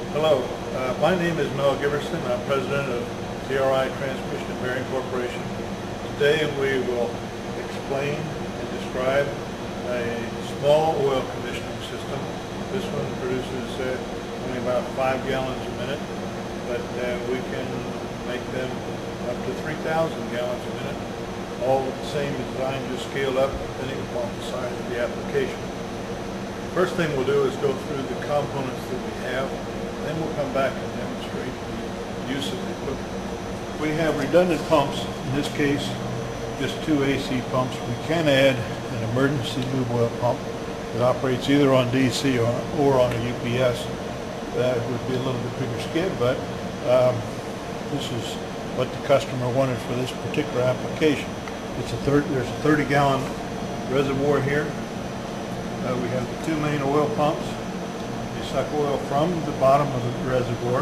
Hello, my name is Mel Giverson. I'm president of TRI Transmission and Bearing Corporation. Today we will explain and describe a small oil conditioning system. This one produces only about 5 gallons a minute, but we can make them up to 3,000 gallons a minute. All with the same design, just scaled up depending upon the size of the application. First thing we'll do is go through the components that we have. Then we'll come back and demonstrate the use of the equipment. We have redundant pumps, in this case just 2 AC pumps. We can add an emergency lube oil pump that operates either on DC or on a UPS. That would be a little bit bigger skid, but this is what the customer wanted for this particular application. There's a 30-gallon reservoir here. We have the 2 main oil pumps. Suck oil from the bottom of the reservoir,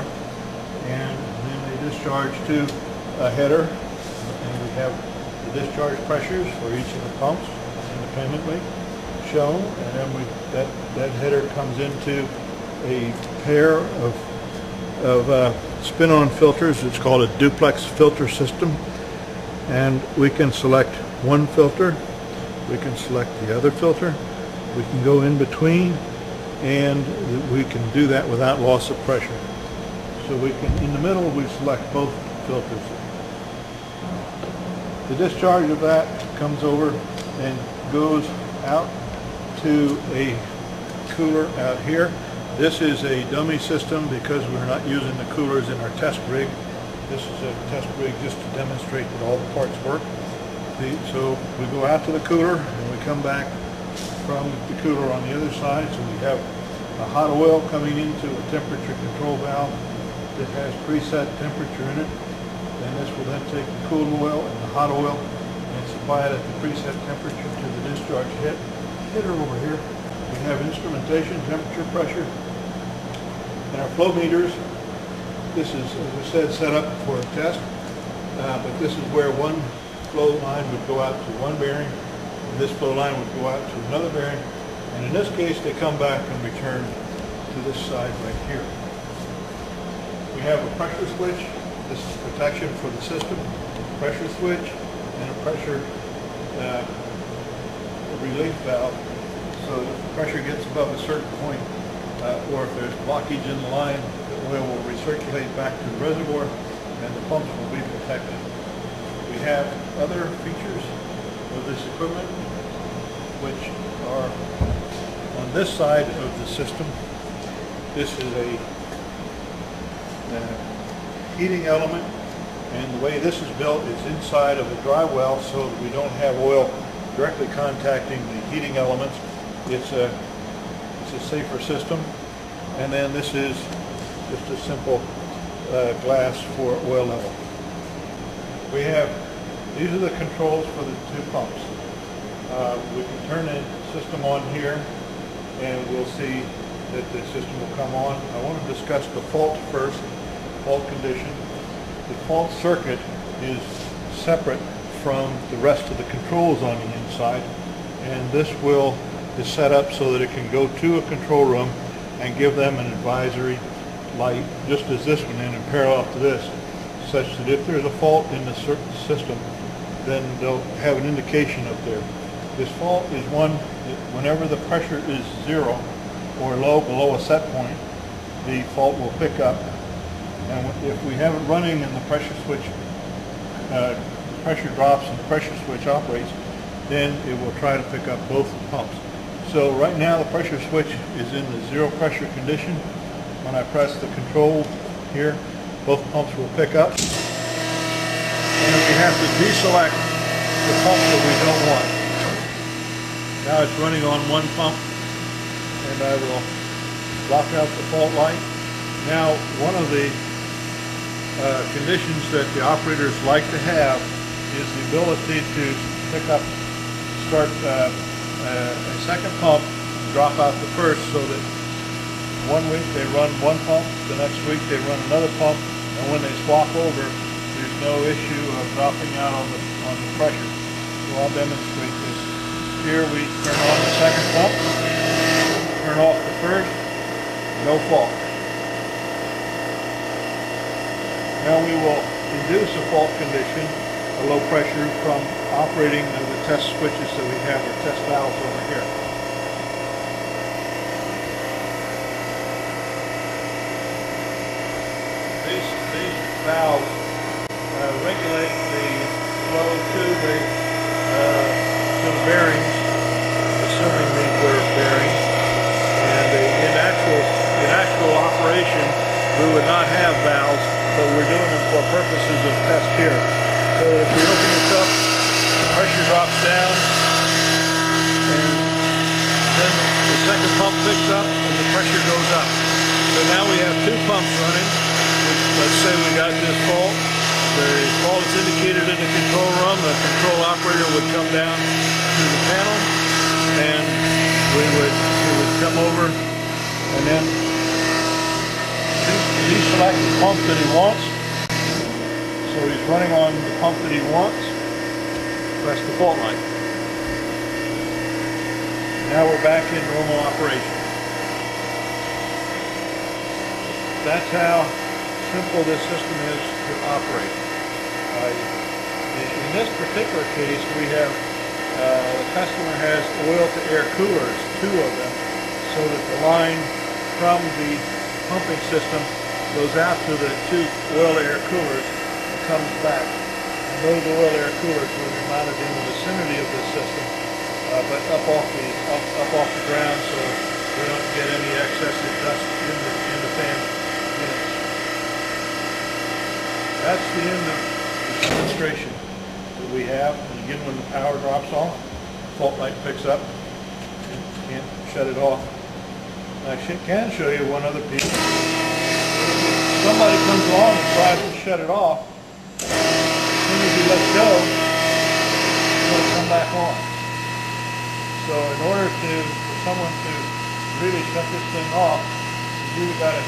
and then they discharge to a header, and we have the discharge pressures for each of the pumps independently shown, and then that header comes into a pair of spin-on filters. It's called a duplex filter system, and we can select one filter, we can select the other filter, we can go in between, and we can do that without loss of pressure. So we can, in the middle, we select both filters. The discharge of that comes over and goes out to a cooler out here. This is a dummy system because we're not using the coolers in our test rig. This is a test rig just to demonstrate that all the parts work. So we go out to the cooler and we come back from the cooler on the other side. So we have a hot oil coming into a temperature control valve that has preset temperature in it. And this will then take the cool oil and the hot oil and supply it at the preset temperature to the discharge header over here. We have instrumentation, temperature, pressure, and our flow meters. This is, as I said, set up for a test, but this is where one flow line would go out to one bearing, and this flow line would go out to another bearing, and in this case they come back and return to this side right here. We have a pressure switch. This is protection for the system, pressure switch, and a pressure relief valve. So if the pressure gets above a certain point, or if there's blockage in the line, the oil will recirculate back to the reservoir and the pumps will be protected. We have other features of this equipment which are on this side of the system. This is a heating element, and the way this is built is inside of a dry well so that we don't have oil directly contacting the heating elements. It's a safer system. And then this is just a simple glass for oil level. These are the controls for the 2 pumps. We can turn the system on here and we'll see that the system will come on. I want to discuss the fault first, fault condition. The fault circuit is separate from the rest of the controls on the inside, and this is set up so that it can go to a control room and give them an advisory light, just as this one in parallel to this, such that if there's a fault in the system, then they'll have an indication up there. This fault is one that whenever the pressure is 0 or low, below a set point, the fault will pick up. And if we have it running and the pressure switch, the pressure drops and the pressure switch operates, then it will try to pick up both the pumps. So right now the pressure switch is in the 0 pressure condition. When I press the control here, both pumps will pick up. And we have to deselect the pump that we don't want. Now it's running on one pump, and I will lock out the fault light. Now one of the conditions that the operators like to have is the ability to start a second pump, drop out the first, so that one week they run one pump, the next week they run another pump, and when they swap over, there's no issue of dropping out on the pressure. So I'll demonstrate this. Here we turn on the second pump, turn off the first, no fault. Now we will induce a fault condition, a low pressure, from operating the test switches that we have, or test valves over here. These valves regulate the flow to the bearings, assuming these were bearings. And in actual operation, we would not have valves, but we're doing them for purposes of test here. So if we open this up, the pressure drops down, and then the second pump picks up, and the pressure goes up. So now we have two pumps running. Let's say we got this fault. The fault is indicated in the control room. The control operator would come down to the panel, and he would come over, and then he selects the pump that he wants. So he's running on the pump that he wants. Press the fault line. Now we're back in normal operation. That's how simple this system is to operate. In this particular case, we have the customer has oil-to-air coolers, two of them, so that the line from the pumping system goes out to the two oil-to-air coolers and comes back. And those oil-air coolers will be mounted in the vicinity of this system, but up off the ground, so we don't get any excessive dust in the fan units. That's the end of the demonstration that we have. And again, when the power drops off, the fault light picks up, and you can't shut it off. I can show you one other piece. If somebody comes along and tries to shut it off, as soon as he lets go, it's going to come back on. So in order for someone to really shut this thing off, you either got to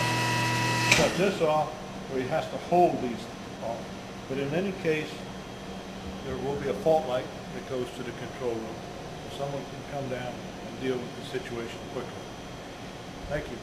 shut this off, or he has to hold these off. But in any case, there will be a fault light that goes to the control room. So someone can come down and deal with the situation quickly. Thank you.